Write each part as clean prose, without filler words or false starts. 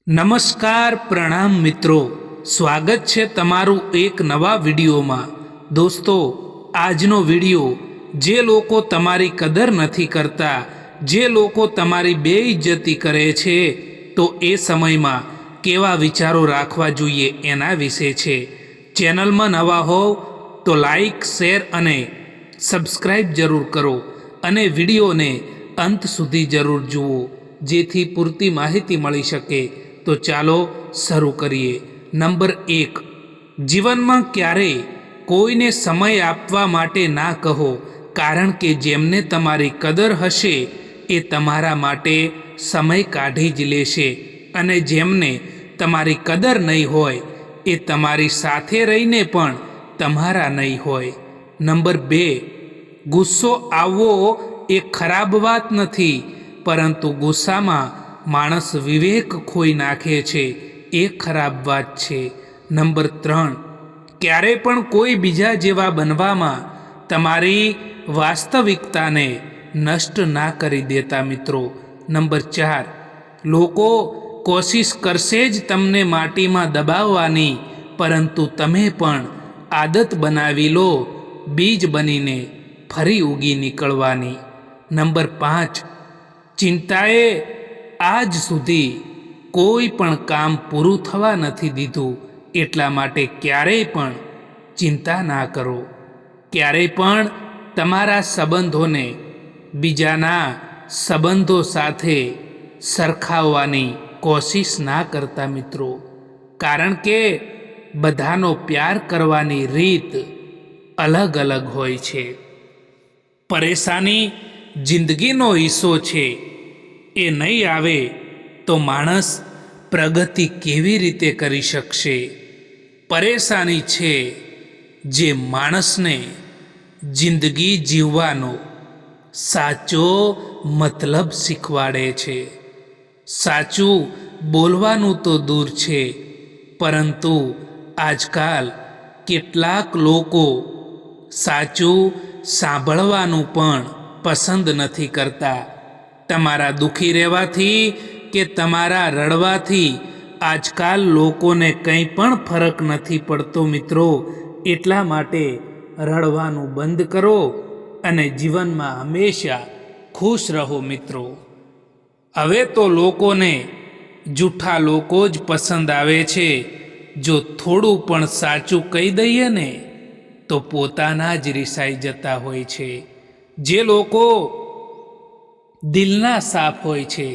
નમસ્કાર પ્રણામ મિત્રો, સ્વાગત છે તમારું એક નવા વિડીયોમાં। દોસ્તો, આજનો વિડીયો જે લોકો તમારી કદર નથી કરતા, જે લોકો તમારી બેઇજ્જતી કરે છે, તો એ સમયમાં કેવા વિચારો રાખવા જોઈએ એના વિશે છે। ચેનલમાં નવા હોવ તો લાઈક, શેર અને સબસ્ક્રાઈબ જરૂર કરો અને વિડીયોને અંત સુધી જરૂર જુઓ, જેથી પૂરતી માહિતી મળી શકે। તો ચાલો શરૂ કરીએ। નંબર 1, જીવનમાં ક્યારેય કોઈને સમય આપવા માટે ના કહો, કારણ કે જેમને તમારી કદર હશે એ તમારા માટે સમય કાઢી જ લેશે, અને જેમને તમારી કદર નહીં હોય એ તમારી સાથે રહીને પણ તમારા નહીં હોય। નંબર 2, ગુસ્સો આવવો એ ખરાબ વાત નથી, પરંતુ ગુસ્સામાં માણસ વિવેક ખોઈ નાખે છે, એ ખરાબ વાત છે। નંબર 3, ક્યારેય પણ કોઈ બીજા જેવા બનવામાં તમારી વાસ્તવિકતાને નષ્ટ ના કરી દેતા મિત્રો। નંબર 4, લોકો કોશિશ કરશે જ તમને માટીમાં દબાવવાની, પરંતુ તમે પણ આદત બનાવી લો બીજ બનીને ફરી ઉગી નીકળવાની। નંબર 5, ચિંતાએ આજ સુધી કોઈ પણ કામ પૂરું થવા નથી દીધું, એટલા માટે ક્યારેય પણ ચિંતા ના કરો। ક્યારેય પણ તમારા સંબંધોને બીજાના સંબંધો સાથે સરખાવવાની કોશિશ ના કરતા મિત્રો, કારણ કે બધાનો પ્યાર કરવાની રીત અલગ અલગ હોય છે। પરેશાની જિંદગીનો હિસ્સો છે, એ નહીં આવે તો માણસ પ્રગતિ કેવી રીતે કરી શકશે? પરેશાની છે જે માણસને જિંદગી જીવવાનો સાચો મતલબ શીખવાડે છે। સાચું બોલવાનું તો દૂર છે, પરંતુ આજકાલ કેટલાક લોકો સાચું સાંભળવાનું પણ પસંદ નથી કરતા। તમારા દુઃખી રહેવાથી કે તમારા રડવાથી આજકાલ લોકોને કંઈ પણ ફરક નથી પડતો મિત્રો, એટલા માટે રડવાનું બંધ કરો અને જીવનમાં હંમેશા ખુશ રહો મિત્રો। હવે તો લોકોને જૂઠા લોકો જ પસંદ આવે છે। જો થોડું પણ સાચું કહી દઈએ ને તો પોતાના જ રિસાઈ જતા હોય છે। જે લોકો દિલના સાફ હોય છે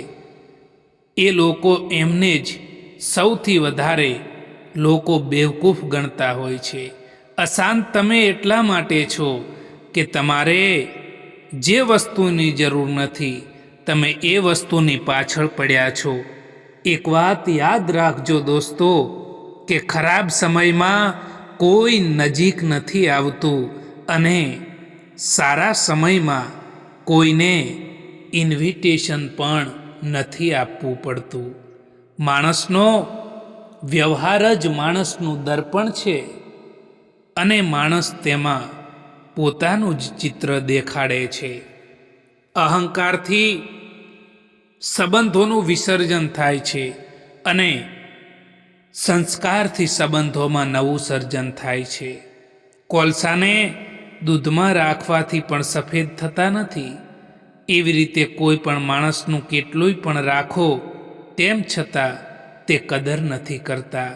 એ લોકો એમને જ સૌથી વધારે લોકો બેવકૂફ ગણતા હોય છે। અશાંત તમે એટલા માટે છો કે તમારે જે વસ્તુની જરૂર નથી, તમે એ વસ્તુની પાછળ પડ્યા છો। એક વાત યાદ રાખજો દોસ્તો, કે ખરાબ સમયમાં કોઈ નજીક નથી આવતું, અને સારા સમયમાં કોઈને ઇન્વિટેશન પણ નથી આપવું પડતું। માણસનો વ્યવહાર જ માણસનું દર્પણ છે, અને માણસ તેમાં પોતાનું જ ચિત્ર દેખાડે છે। અહંકારથી સંબંધોનું વિસર્જન થાય છે, અને સંસ્કારથી સંબંધોમાં નવું સર્જન થાય છે। કોલસાને દૂધમાં રાખવાથી પણ સફેદ થતા નથી, એવી રીતે કોઈ પણ માણસનું કેટલુંય પણ રાખો તેમ છતાં તે કદર નથી કરતા।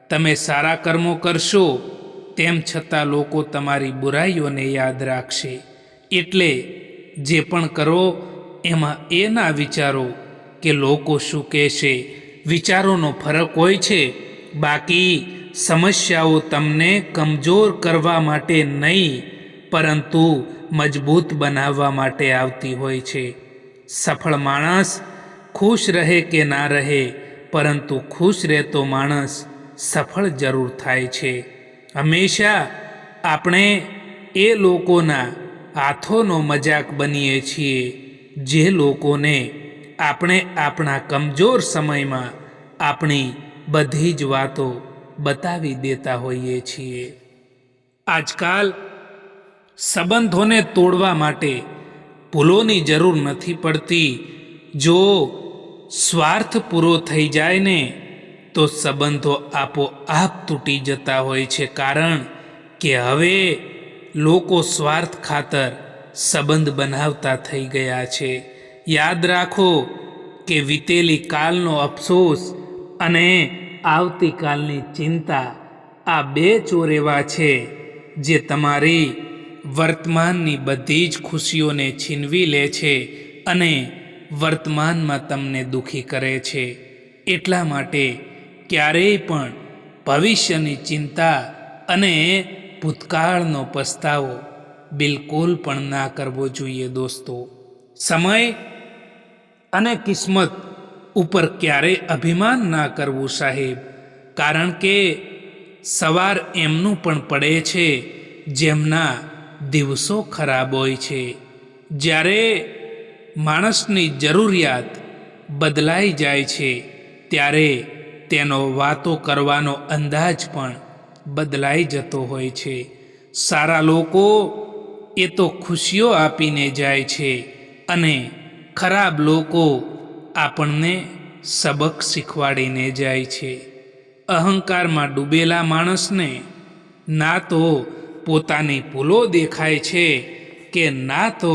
તમે સારા કર્મો કરશો તેમ છતાં લોકો તમારી બુરાઈઓને યાદ રાખશે। એટલે જે પણ કરો એમાં એ ના વિચારો કે લોકો શું કહેશે। વિચારોનો ફરક હોય છે, બાકી સમસ્યાઓ તમને કમજોર કરવા માટે નહીં, પરંતુ મજબૂત બનાવવા માટે આવતી હોય છે। સફળ માણસ ખુશ રહે કે ના રહે, પરંતુ ખુશ રહેતો માણસ સફળ જરૂર થાય છે। હંમેશા આપણે એ લોકોના હાથોનો મજાક બનીએ છીએ જે લોકોને આપણે આપણા કમજોર સમયમાં આપણી બધી જ વાતો બતાવી દેતા હોઈએ છીએ। આજકાલ સંબંધોને તોડવા માટે ભૂલોની જરૂર નથી પડતી। જો સ્વાર્થ પૂરો થઈ જાય ને તો સંબંધો આપોઆપ તૂટી જતા હોય છે, કારણ કે હવે લોકો સ્વાર્થ ખાતર સંબંધ બનાવતા થઈ ગયા છે. યાદ રાખો કે વીતેલી કાલનો અફસોસ અને આવતીકાલની ચિંતા આ બે ચોર એવા છે જે તમારી વર્તમાનની બધી જ ખુશીઓને છીનવી લે છે અને વર્તમાનમાં તમને દુઃખી કરે છે. એટલા માટે ક્યારેય પણ ભવિષ્યની ચિંતા અને ભૂતકાળનો પસ્તાવો બિલકુલ પણ ના કરવો જોઈએ દોસ્તો. સમય અને કિસ્મત ઉપર ક્યારેય અભિમાન ના કરવું સાહેબ, કારણ કે સવાર એમનું પણ પડે છે જેમના દિવસો ખરાબ હોય છે. જ્યારે માણસની જરૂરિયાત બદલાઈ જાય છે ત્યારે તેનો વાતો કરવાનો અંદાજ પણ બદલાઈ જતો હોય છે. સારા લોકો એ તો ખુશીઓ આપીને જાય છે અને ખરાબ લોકો આપણને સબક શીખવાડીને જાય છે. અહંકારમાં ડૂબેલા માણસને ના તો પોતાની ભૂલો દેખાય છે કે ના તો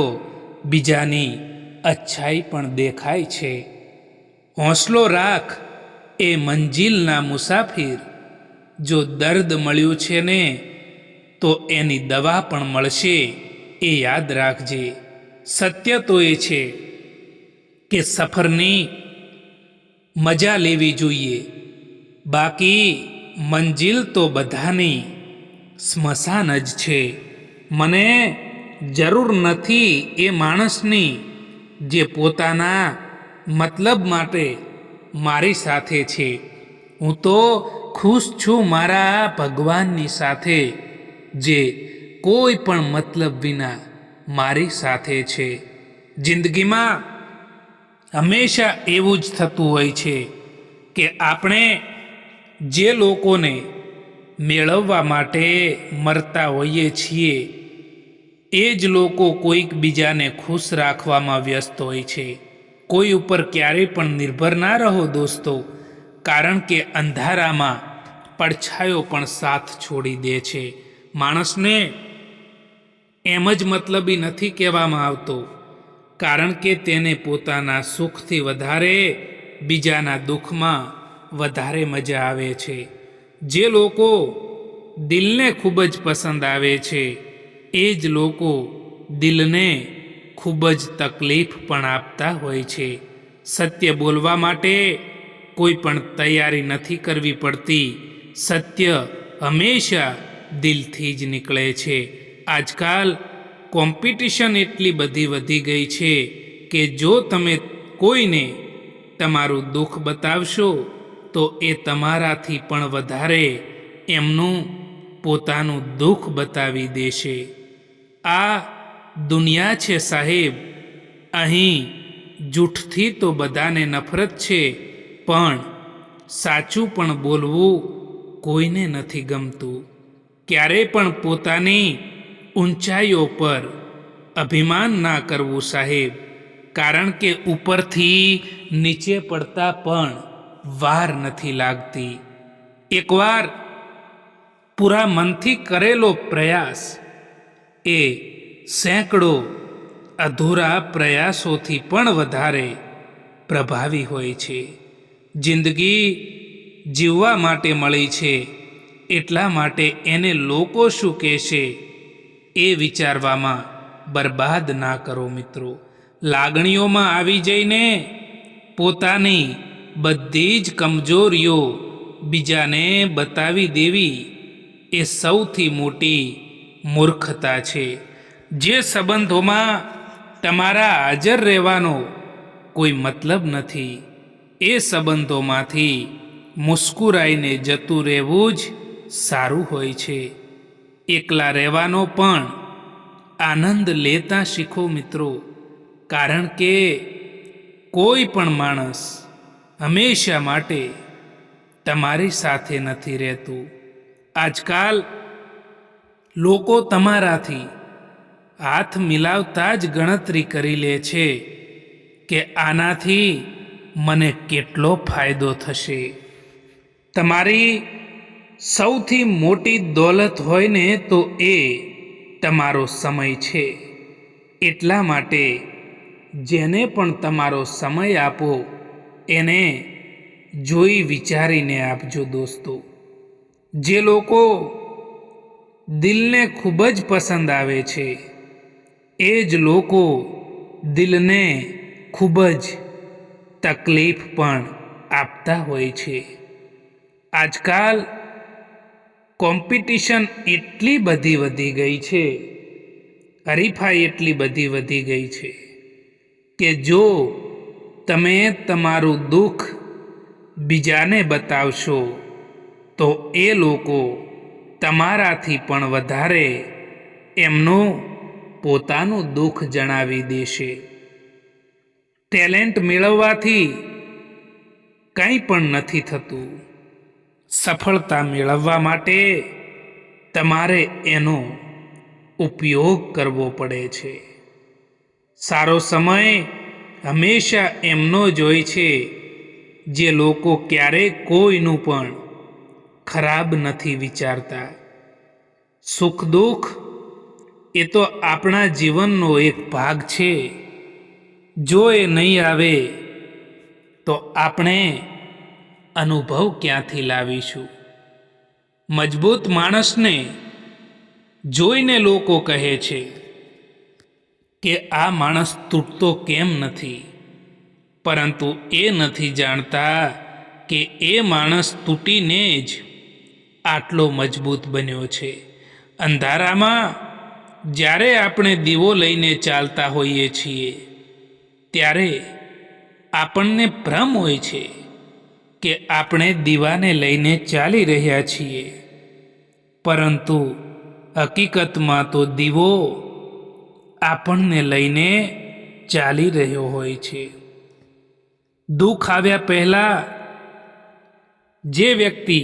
બીજાની અચ્છાઈ પણ દેખાય છે. હોંસલો રાખ એ મંજિલના મુસાફિર, જો દર્દ મળ્યું છે ને તો એની દવા પણ મળશે, એ યાદ રાખજે. સત્ય તો એ છે કે સફરની મજા લેવી જોઈએ, બાકી મંજિલ તો બધાની સ્મશાન જ છે. મને જરૂર નથી એ માણસની જે પોતાના મતલબ માટે મારી સાથે છે. હું તો ખુશ છું મારા ભગવાનની સાથે જે કોઈ પણ મતલબ વિના મારી સાથે છે. જિંદગીમાં હંમેશા એવું જ થતું હોય છે કે આપણે જે લોકોને મેળવવા માટે મરતા હોઈએ છીએ એ જ લોકો કોઈક બીજાને ખુશ રાખવામાં વ્યસ્ત હોય છે. કોઈ ઉપર ક્યારેય પણ નિર્ભર ના રહો દોસ્તો, કારણ કે અંધારામાં પડછાયો પણ સાથ છોડી દે છે. માણસને એમ જ મતલબી નથી કહેવામાં આવતો, કારણ કે તેને પોતાના સુખથી વધારે બીજાના દુઃખમાં વધારે મજા આવે છે. જે લોકો દિલને ખૂબ જ પસંદ આવે છે એ જ લોકો દિલને ખૂબ જ તકલીફ પણ આપતા હોય છે. સત્ય બોલવા માટે કોઈ પણ તૈયારી નથી કરવી પડતી. સત્ય હંમેશા દિલથી જ નીકળે છે. આજકાલ કોમ્પિટિશન એટલી બધી વધી ગઈ છે કે જો તમે કોઈને તમારું દુઃખ બતાવશો તો એ તમારાથી પણ વધારે એમનું પોતાનું દુઃખ બતાવી દેશે. આ દુનિયા છે સાહેબ, અહીં જૂઠથી તો બધાને નફરત છે, પણ સાચું પણ બોલવું કોઈને નથી ગમતું. ક્યારેય પણ પોતાની ઊંચાઈઓ પર અભિમાન ના કરવું સાહેબ, કારણ કે ઉપરથી નીચે પડતા પણ વાર નથી લાગતી. એકવાર પૂરા મનથી કરેલો પ્રયાસ એ સેંકડો અધૂરા પ્રયાસોથી પણ વધારે પ્રભાવી હોય છે. જિંદગી જીવવા માટે મળી છે, એટલા માટે એને લોકો શું કહેશે એ વિચારવામાં બરબાદ ના કરો મિત્રો. લાગણીઓમાં આવી જઈને પોતાની બધી જ કમજોરીઓ બીજાને બતાવી દેવી એ સૌથી મોટી મૂર્ખતા છે. જે સંબંધોમાં તમારા હાજર રહેવાનો કોઈ મતલબ નથી એ સંબંધોમાંથી મુસ્કુરાઈને જતું રહેવું જ સારું હોય છે. એકલા રહેવાનો પણ આનંદ લેતા શીખો મિત્રો, કારણ કે કોઈ પણ માણસ હંમેશા માટે તમારી સાથે નથી રહેતું. આજકાલ લોકો તમારાથી હાથ મિલાવતા જ ગણતરી કરી લે છે કે આનાથી મને કેટલો ફાયદો થશે. તમારી સૌથી મોટી દોલત હોય ને તો એ તમારો સમય છે. એટલા માટે જેને પણ તમારો સમય આપો એને જોઈ વિચારીને આપજો દોસ્તો. જે લોકો દિલને ખૂબ જ પસંદ આવે છે એ જ લોકો દિલને ખૂબ જ તકલીફ પણ આપતા હોય છે. આજકાલ કોમ્પિટિશન એટલી બધી વધી ગઈ છે, હરીફાઈ એટલી બધી વધી ગઈ છે કે જો તમે તમારું દુઃખ બીજાને બતાવશો તો એ લોકો તમારાથી પણ વધારે એમનું પોતાનું દુઃખ જણાવી દેશે. ટેલેન્ટ મેળવવાથી કંઈ પણ નથી થતું. સફળતા મેળવવા માટે તમારે એનો ઉપયોગ કરવો પડે છે. સારો સમય હંમેશા એમનો જ હોય છે જે લોકો ક્યારેય કોઈનું પણ ખરાબ નથી વિચારતા. સુખ દુઃખ એ તો આપણા જીવનનો એક ભાગ છે. જો એ નહીં આવે તો આપણે અનુભવ ક્યાંથી લાવીશું? મજબૂત માણસને જોઈને લોકો કહે છે કે આ માણસ તૂટતો કેમ નથી, પરંતુ એ નથી જાણતા કે એ માણસ તૂટીને જ આટલો મજબૂત બન્યો છે. અંધારામાં જ્યારે આપણે દીવો લઈને ચાલતા હોઈએ છીએ ત્યારે આપણને ભ્રમ હોય છે કે આપણે દીવાને લઈને ચાલી રહ્યા છીએ, પરંતુ હકીકતમાં તો દીવો આપણને લઈને ચાલી રહ્યો હોય છે. દુઃખ આવ્યા પહેલાં જે વ્યક્તિ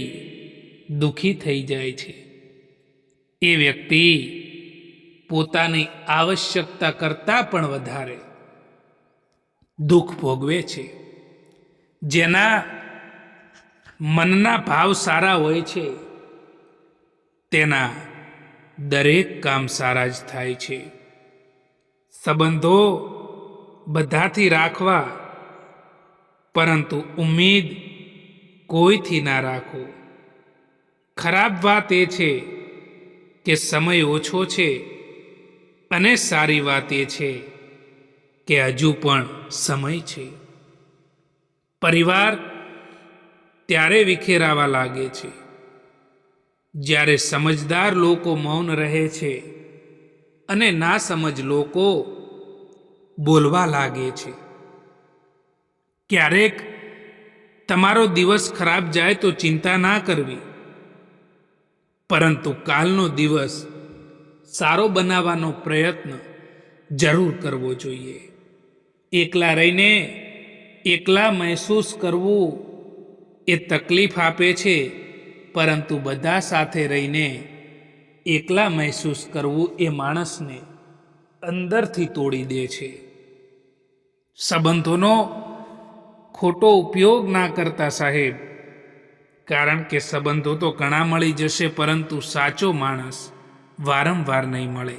દુઃખી થઈ જાય છે એ વ્યક્તિ પોતાની આવશ્યકતા કરતાં પણ વધારે દુઃખ ભોગવે છે. જેના મનના ભાવ સારા હોય છે તેના દરેક કામ સારા જ થાય છે. સંબંધો બધાથી રાખવા, પરંતુ ઉમ્મીદ કોઈથી ના રાખો. ખરાબ વાત એ છે કે સમય ઓછો છે, અને સારી વાત એ છે કે હજુ પણ સમય છે. પરિવાર ત્યારે વિખેરાવા લાગે છે જ્યારે સમજદાર લોકો મૌન રહે છે અને ના સમજ લોકો બોલવા લાગે છે. ક્યારેક તમારો દિવસ ખરાબ જાય તો ચિંતા ના કરવી, પરંતુ કાલનો દિવસ સારો બનાવવાનો પ્રયત્ન જરૂર કરવો જોઈએ. એકલા રહીને એકલા મહેસૂસ કરવું એ તકલીફ આપે છે, પરંતુ બધા સાથે રહીને એકલા મહેસૂસ કરવું એ માણસને અંદરથી તોડી દે છે. સંબંધોનો ખોટો ઉપયોગ ના કરતા સાહેબ, કારણ કે સંબંધો તો ઘણા મળી જશે, પરંતુ સાચો માણસ વારંવાર નહીં મળે.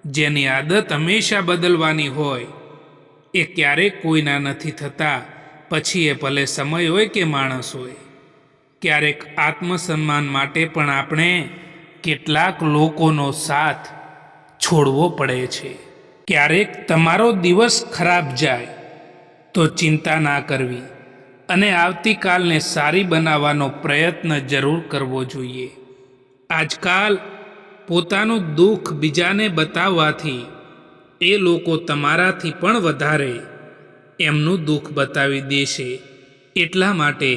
જેની આદત હંમેશા બદલવાની હોય એ ક્યારેક કોઈના નથી થતા, પછી એ ભલે સમય હોય કે માણસ હોય. ક્યારેક આત્મસન્માન માટે પણ આપણે કેટલાક લોકોનો સાથ છોડવો પડે છે. ક્યારેક તમારો દિવસ ખરાબ જાય તો ચિંતા ના કરવી અને આવતીકાલને સારી બનાવવાનો પ્રયત્ન જરૂર કરવો જોઈએ. આજકાલ પોતાનું દુઃખ બીજાને બતાવવાથી એ લોકો તમારાથી પણ વધારે એમનું દુઃખ બતાવી દેશે. એટલા માટે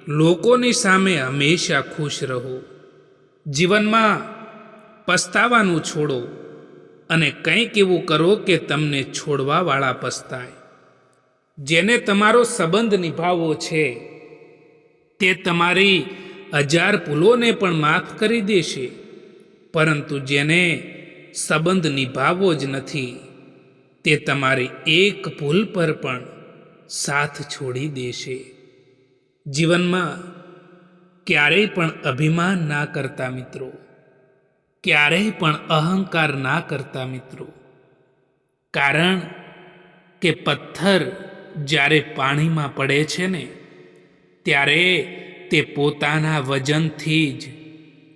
લોકોની સામે હંમેશા ખુશ રહો. જીવનમાં પસ્તાવાનું છોડો અને કંઈક એવું કરો કે તમને છોડવાવાળા પસ્તાય. જેને તમારો સંબંધ નિભાવવો છે તે તમારી 1000 ભૂલોને પણ માફ કરી દેશે, પરંતુ જેને સંબંધ નિભાવવો જ નથી તે તમારી એક ભૂલ પર પણ સાથ છોડી દેશે. જીવનમાં ક્યારેય પણ અભિમાન ના કરતા મિત્રો, ક્યારેય પણ અહંકાર ના કરતા મિત્રો. કારણ કે પથ્થર જ્યારે પાણીમાં પડે છે ને, ત્યારે તે પોતાના વજનથી જ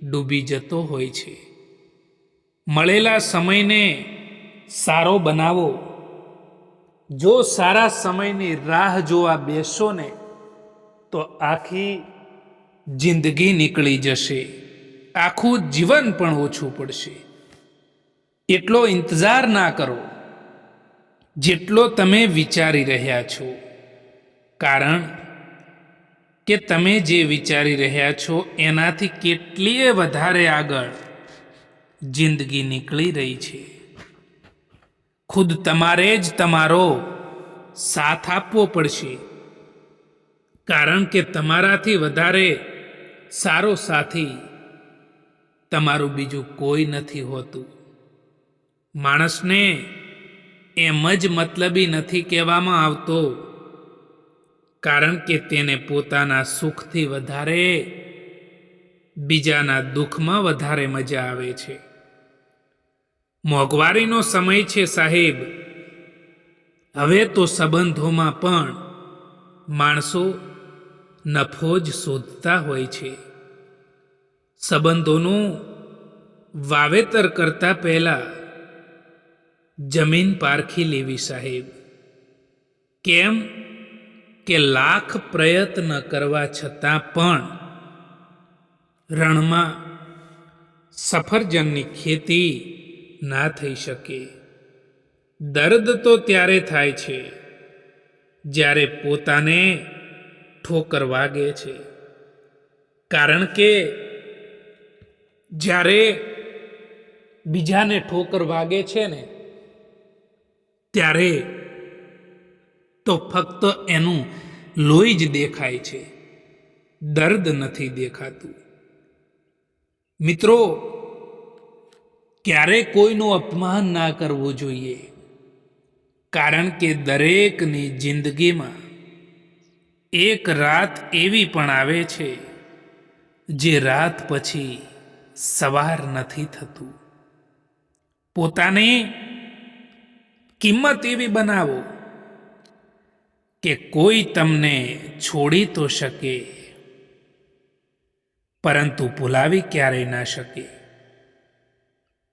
ડૂબી જતો હોય છે. મળેલા સમયને સારો બનાવો. જો સારા સમયની રાહ જોવા બેસો ને તો આખી જિંદગી નીકળી જશે, આખું જીવન પણ ઓછું પડશે. એટલો ઇંતજાર ના કરો જેટલો તમે વિચારી રહ્યા છો. કારણ કે તમે જે વિચારી રહ્યા છો એનાથી કેટલીય વધારે આગળ જિંદગી નીકળી રહી છે. ખુદ તમારે જ તમારો સાથ આપવો પડશે. કારણ કે તમારાથી વધારે સારો સાથી તમારું બીજું કોઈ નથી હોતું. માણસને એમ જ મતલબી નથી કહેવામાં આવતો, કારણ કે તેને પોતાના સુખથી વધારે બીજાના દુઃખમાં વધારે મજા આવે છે. મોંઘવારીનો સમય છે સાહેબ. હવે તો સંબંધોમાં પણ માણસો નફો જ શોધતા હોય છે. સંબંધોનું વાવેતર કરતા પહેલા જમીન પારખી લેવી સાહેબ. કેમ કે લાખ પ્રયત્ન કરવા છતાં પણ રણમાં સફરજનની ખેતી ના થઈ શકે. દર્દ તો ત્યારે થાય છે જ્યારે પોતાને ઠોકર વાગે છે. કારણ કે જ્યારે બીજાને ઠોકર વાગે છે ને, ત્યારે તો ફક્ત એનું લોહી જ દેખાય છે, દર્દ નથી દેખાતું. મિત્રો, ક્યારે કોઈનું અપમાન ના કરવું જોઈએ. કારણ કે દરેકની જિંદગીમાં એક રાત એવી પણ આવે છે જે રાત પછી સવાર નથી થતું. પોતાની કિંમત એવી બનાવો કે કોઈ તમને છોડી તો શકે, પરંતુ ભૂલાવી ક્યારેય ના શકે.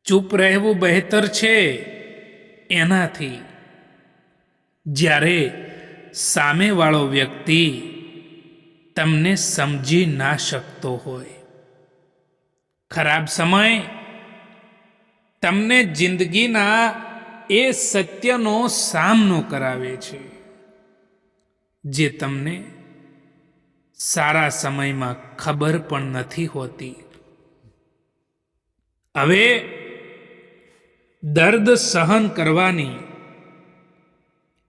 ચૂપ રહેવું બહેતર છે એનાથી, જ્યારે સામેવાળો વ્યક્તિ તમને સમજી ના શકતો હોય. ખરાબ સમય તમને જિંદગીના એ સત્યનો સામનો કરાવે છે જે તમને સારા સમયમાં ખબર પણ નથી હોતી. હવે દર્દ સહન કરવાની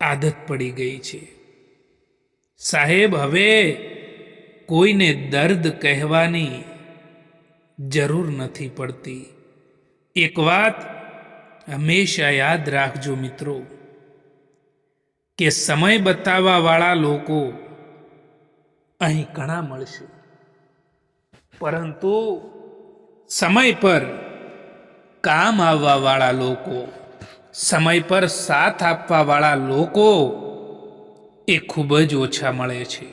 આદત પડી ગઈ છે સાહેબ. હવે કોઈને દર્દ કહેવાની જરૂર નથી પડતી. એક વાત હંમેશા યાદ રાખજો મિત્રો, કે સમય બતાવવા વાળા લોકો અહીં ઘણા મળશે, પરંતુ સમય પર કામ આવવા વાળા લોકો, સમય પર સાથ આપવા વાળા લોકો એ ખૂબ જ ઓછા મળે છે.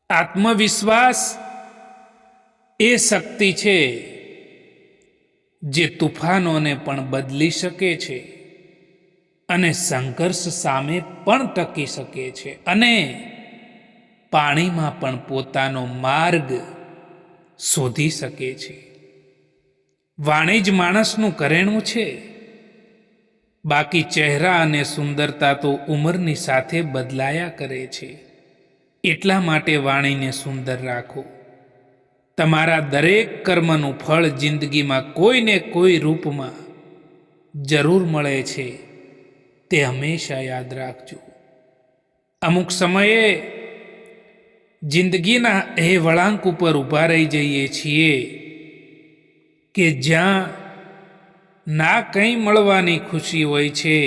આત્મવિશ્વાસ એ શક્તિ છે જે તુફાનોને પણ બદલી શકે છે અને સંઘર્ષ સામે પણ ટકી શકે છે અને પાણીમાં પણ પોતાનો માર્ગ શોધી શકે છે. વાણી જ માણસનું ઘરેણું છે. બાકી ચહેરા અને સુંદરતા તો ઉંમરની સાથે બદલાયા કરે છે. એટલા માટે વાણીને સુંદર રાખો. તમારા દરેક કર્મનું ફળ જિંદગીમાં કોઈને કોઈ રૂપમાં જરૂર મળે છે, તે હંમેશા યાદ રાખજો. અમુક સમયે જિંદગીના એ વળાંક ઉપર ઊભા રહી જઈએ છીએ કે જ્યાં ના કંઈ મળવાની ખુશી હોય છે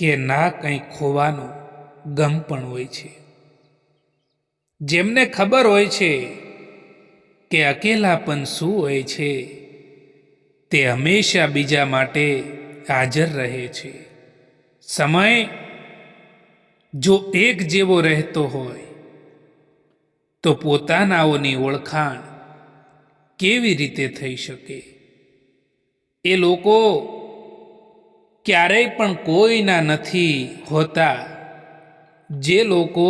કે ના કંઈ ખોવાનો ગમ પણ હોય છે. જેમને ખબર હોય છે કે અકેલાપન શું હોય છે, તે હંમેશા બીજા માટે હાજર રહે છે. સમય જો એક જેવો રહેતો હોય તો પોતાનાઓની ઓળખાણ કેવી રીતે થઈ શકે? એ લોકો ક્યારેય પણ કોઈના નથી હોતા. જે લોકો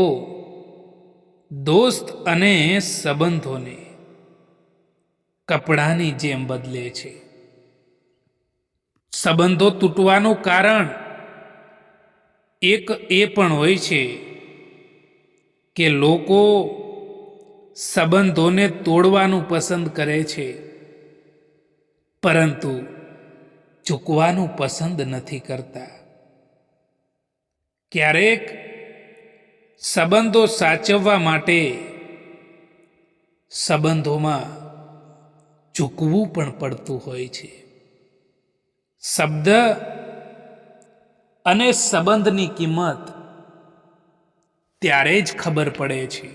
દોસ્ત અને સંબંધોને કપડાની જેમ બદલે છે. સંબંધો તૂટવાનું કારણ એક એ પણ હોય છે કે લોકો સંબંધોને તોડવાનું પસંદ કરે છે, પરંતુ ચૂકવાનું પસંદ નથી કરતા. ક્યારેક સંબંધો સાચવવા માટે સંબંધોમાં ચૂકવું પણ પડતું હોય છે. શબ્દ અને સંબંધની કિંમત ત્યારે જ ખબર પડે છે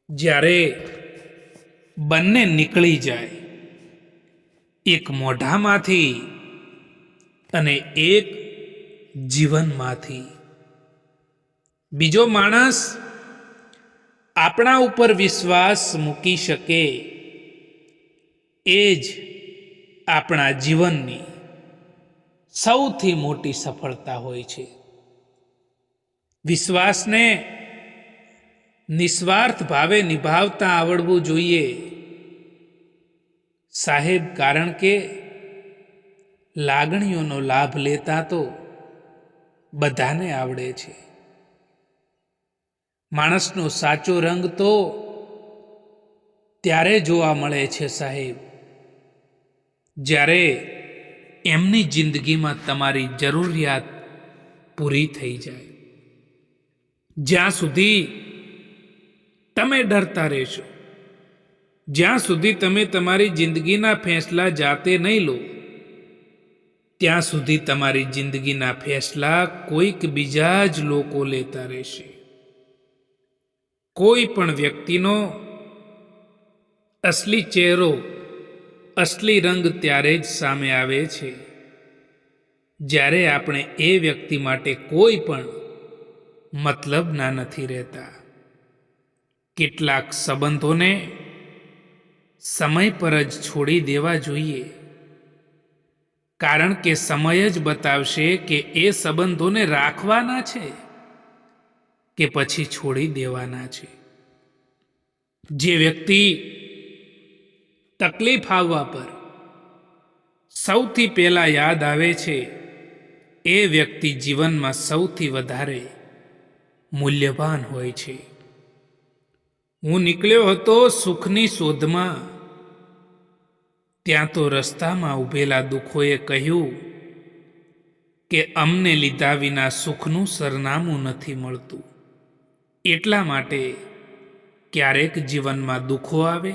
જ્યારે બંને નીકળી જાય, એક મોઢામાંથી અને એક જીવનમાંથી. બીજો માણસ આપણા ઉપર વિશ્વાસ મૂકી શકે એ જ આપણા જીવનની સૌથી મોટી સફળતા હોય છે. વિશ્વાસને નિસ્વાર્થ ભાવે નિભાવતા આવડવું જોઈએ સાહેબ, કારણ કે લાગણીઓનો લાભ લેતા તો બધાને આવડે છે. માણસનો સાચો રંગ તો ત્યારે જોવા મળે છે સાહેબ, જ્યારે એમની જિંદગીમાં તમારી જરૂરિયાત પૂરી થઈ જાય. જ્યાં સુધી તમે ડરતા રહેશો, જ્યાં સુધી તમે તમારી જિંદગીના ફેંસલા જાતે નહીં લો, ત્યાં સુધી તમારી જિંદગીના ફેંસલા કોઈક બીજા જ લોકો લેતા રહેશે. કોઈ પણ વ્યક્તિનો અસલી ચહેરો, અસલી રંગ ત્યારે જ સામે આવે છે જ્યારે આપણે એ વ્યક્તિ માટે કોઈ પણ મતલબના નથી રહેતા. કેટલાક સંબંધોને સમય પર જ છોડી દેવા જોઈએ, કારણ કે સમય જ બતાવશે કે એ સંબંધોને રાખવાના છે કે પછી છોડી દેવાના છે. જે વ્યક્તિ તકલીફ આવવા પર સૌથી પહેલા યાદ આવે છે, એ વ્યક્તિ જીવનમાં સૌથી વધારે મૂલ્યવાન હોય છે. હું નીકળ્યો હતો સુખની શોધમાં, ત્યાં તો રસ્તામાં ઊભેલા દુઃખોએ કહ્યું કે અમને લીધા વિના સુખનું સરનામું નથી મળતું. એટલા માટે ક્યારેક જીવનમાં દુઃખો આવે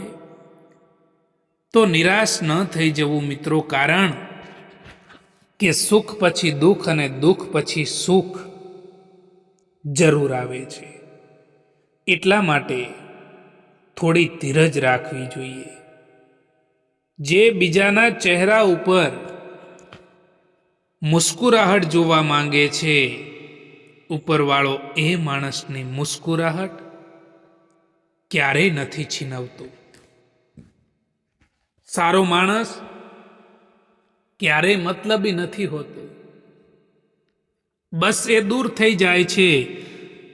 તો નિરાશ ન થઈ જવું મિત્રો, કારણ કે સુખ પછી દુઃખ અને દુઃખ પછી સુખ જરૂર આવે છે. એટલા માટે થોડી ધીરજ રાખવી જોઈએ. જે બીજાના ચહેરા ઉપર મુસ્કુરાહટ જોવા માંગે છે, ઉપરવાળો એ માણસની મુસ્કુરાહટ ક્યારેય નથી છીનવતો. સારો માણસ ક્યારેય મતલબી નથી હોતો. બસ એ દૂર થઈ જાય છે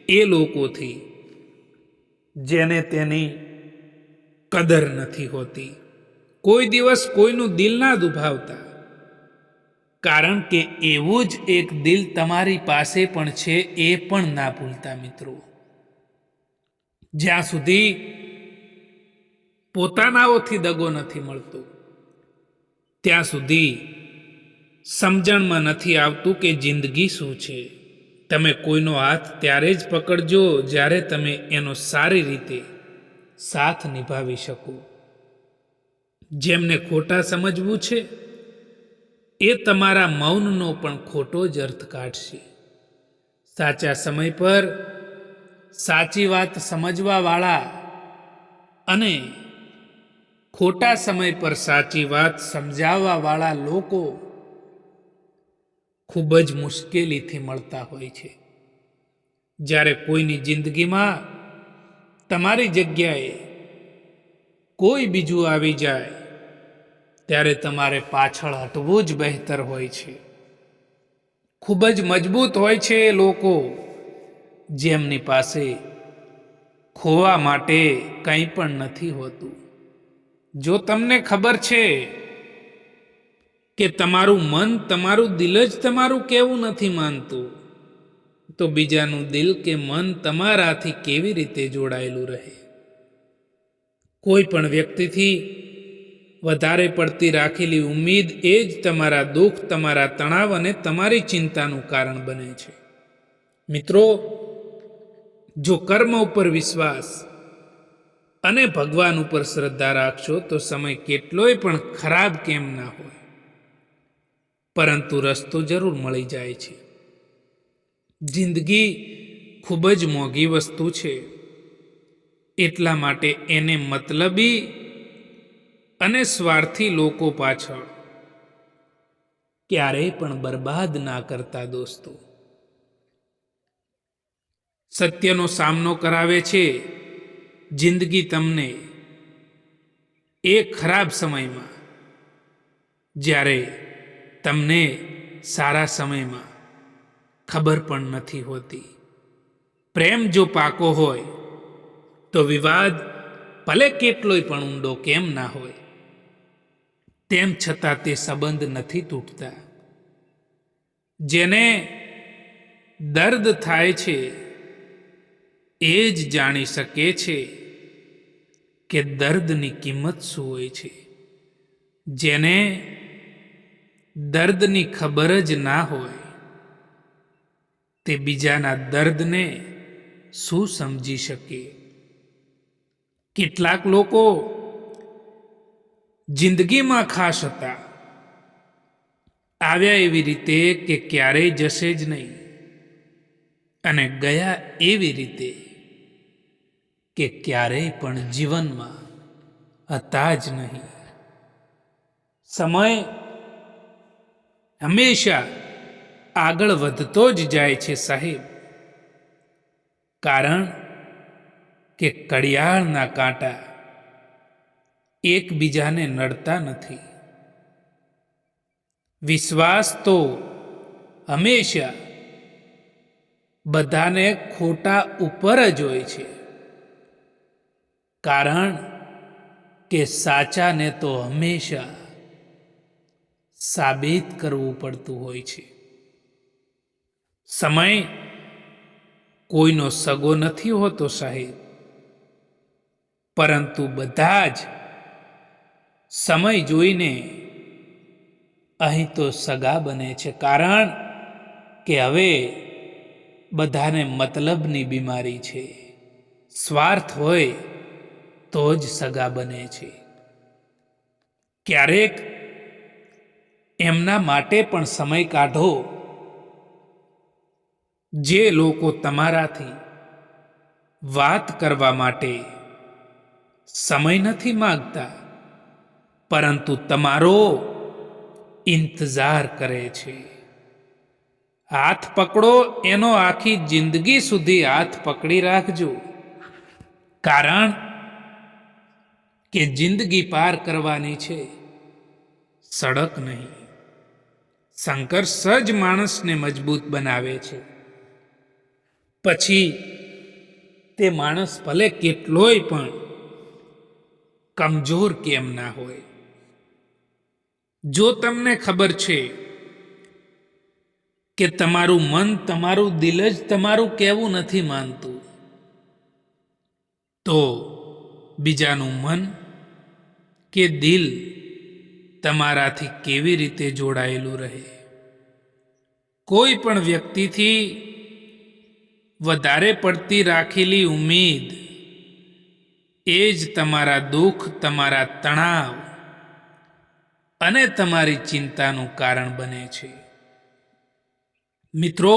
એ લોકોથી જેને તેની કદર નથી હોતી. કોઈ દિવસ કોઈનું દિલ ના દુભાવતા, કારણ કે એવું જ એક દિલ તમારી પાસે પણ છે, એ પણ ના ભૂલતા મિત્રો. જ્યાં સુધી પોતાનાઓથી દગો નથી મળતો, ત્યાં સુધી સમજણમાં નથી આવતું કે જિંદગી શું છે. તમે કોઈનો હાથ ત્યારે જ પકડજો જ્યારે તમે એનો સારી રીતે સાથ નિભાવી શકો. જેમને ખોટા સમજવું છે એ તમારા મૌનનો પણ ખોટો જ અર્થ કાઢશે. સાચા સમય પર સાચી વાત સમજવાવાળા અને ખોટા સમય પર સાચી વાત સમજાવવાવાળા લોકો ખૂબ જ મુશ્કેલીથી મળતા હોય છે. જ્યારે કોઈની જિંદગીમાં તમારી જગ્યાએ કોઈ બીજું આવી જાય ત્યારે તમારે પાછળ હટવું જ બહેતર હોય છે. ખૂબ જ મજબૂત હોય છે એ લોકો જેમની પાસે ખોવા માટે કંઈ પણ નથી હોતું. જો તમને ખબર છે કે તમારું મન તમારું દિલ જ તમારું કેવું નથી માનતું, તો બીજાનું દિલ કે મન તમારાથી કેવી રીતે જોડાયેલું રહે? કોઈ પણ વ્યક્તિથી વધારે પડતી રાખેલી ઉમ્મીદ એ જ તમારા દુઃખ, તમારા તણાવ અને તમારી ચિંતાનું કારણ બને છે. મિત્રો, જો કર્મ ઉપર વિશ્વાસ અને ભગવાન ઉપર શ્રદ્ધા રાખશો તો સમય કેટલોય પણ ખરાબ કેમ ના હોય, પરંતુ રસ્તો જરૂર મળી જાય છે. જિંદગી ખૂબ જ મોંઘી વસ્તુ છે, એટલા માટે એને મતલબી અને સ્વાર્થી લોકો પાછળ ક્યારેય પણ બરબાદ ના કરતા દોસ્તો. સત્યનો સામનો કરાવે છે જિંદગી તમને એ ખરાબ સમયમાં, જ્યારે તમને સારા સમયમાં ખબર પણ નથી હોતી. પ્રેમ જો પાકો હોય તો વિવાદ ભલે કેટલોય પણ ઊંડો કેમ ના હોય, તેમ છતાં તે સંબંધ નથી તૂટતા. જેને દર્દ થાય છે એ જ જાણી શકે છે કે દર્દની કિંમત શું હોય છે. જેને દર્દની ખબર જ ના હોય તે બીજાના દર્દને શું સમજી શકે? કેટલાક લોકો જિંદગીમાં ખાસ હતા, આવ્યા એવી રીતે કે ક્યારેય જશે જ નહીં, અને ગયા એવી રીતે કે ક્યારેય પણ જીવનમાં હતા જ નહીં. સમય હંમેશા આગળ વધતો જ જાય છે સાહેબ, કારણ કે ઘડિયાળના કાંટા એકબીજાને નડતા નથી. વિશ્વાસ તો હંમેશા બધાને ખોટા ઉપર જ હોય છે, કારણ કે સાચાને તો હંમેશા સાબિત કરવું પડતું હોય છે. સમય કોઈનો સગો નથી હોતો સાહેબ, પરંતુ બધા જ સમય જોઈને અહીં તો સગા બને છે, કારણ કે હવે બધાને મતલબની બીમારી છે. સ્વાર્થ હોય તો જ સગા બને છે. ક્યારેક એમના માટે પણ સમય કાઢો જે લોકો તમારાથી વાત કરવા માટે સમય નથી માંગતા, પરંતુ તમારો ઇંતજાર કરે છે. હાથ પકડો એનો આખી જિંદગી સુધી હાથ પકડી રાખજો, કારણ કે જિંદગી પાર કરવાની છે, સડક નહીં. સંઘર્ષ જ માણસને મજબૂત બનાવે છે. પછી તે માણસ ભલે કેટલોય પણ કમજોર કેમ ના હોય. જો તમને ખબર છે કે તમારું મન તમારું દિલ જ તમારું કહેવું નથી માનતું, તો બીજાનું મન કે દિલ તમારાથી કેવી રીતે જોડાયેલું રહે? કોઈ પણ વ્યક્તિથી વધારે પડતી રાખેલી ઉમ્મીદ એ જ તમારા દુઃખ, તમારા તણાવ અને તમારી ચિંતાનું કારણ બને છે. મિત્રો,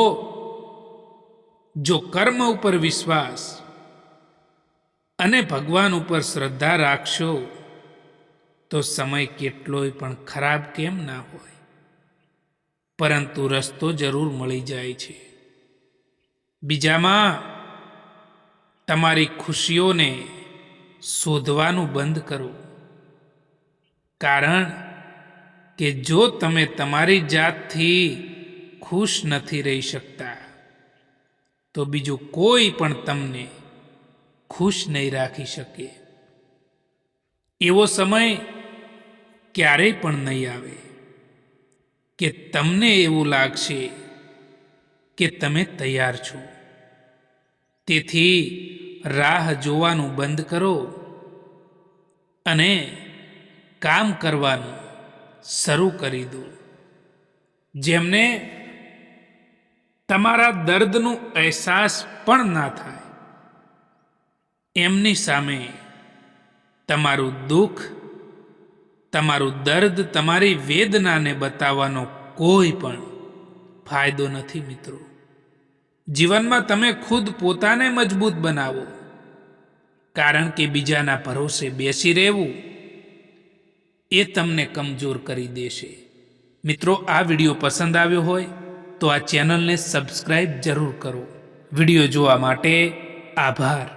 જો કર્મ ઉપર વિશ્વાસ અને ભગવાન ઉપર શ્રદ્ધા રાખશો તો સમય કેટલોય પણ ખરાબ કેમ ના હોય, પરંતુ રસ્તો જરૂર મળી જાય છે. બીજામાં તમારી ખુશીઓને શોધવાનું બંધ કરો, કારણ કે જો તમે તમારી જાતથી ખુશ નથી રહી શકતા તો બીજું કોઈ પણ તમને ખુશ નહીં રાખી શકે. એવો સમય ક્યારેય પણ નહીં આવે કે તમને એવું લાગશે કે તમે તૈયાર છો. તેથી રાહ જોવાનું બંધ કરો અને કામ કરવાનું શરૂ કરી દો. જેમને તમારા દર્દનું અહેસાસ પણ ના થાય, એમની સામે તમારું દુઃખ, તમારું દર્દ, તમારી વેદનાને બતાવવાનો કોઈ પણ ફાયદો નથી. મિત્રો, જીવનમાં તમે ખુદ પોતાને મજબૂત બનાવો, કારણ કે બીજાના ભરોસે બેસી રહેવું એ તમને કમજોર કરી દેશે. મિત્રો, આ વિડીયો પસંદ આવ્યો હોય તો આ ચેનલને સબસ્ક્રાઈબ જરૂર કરો. વિડીયો જોવા માટે આભાર.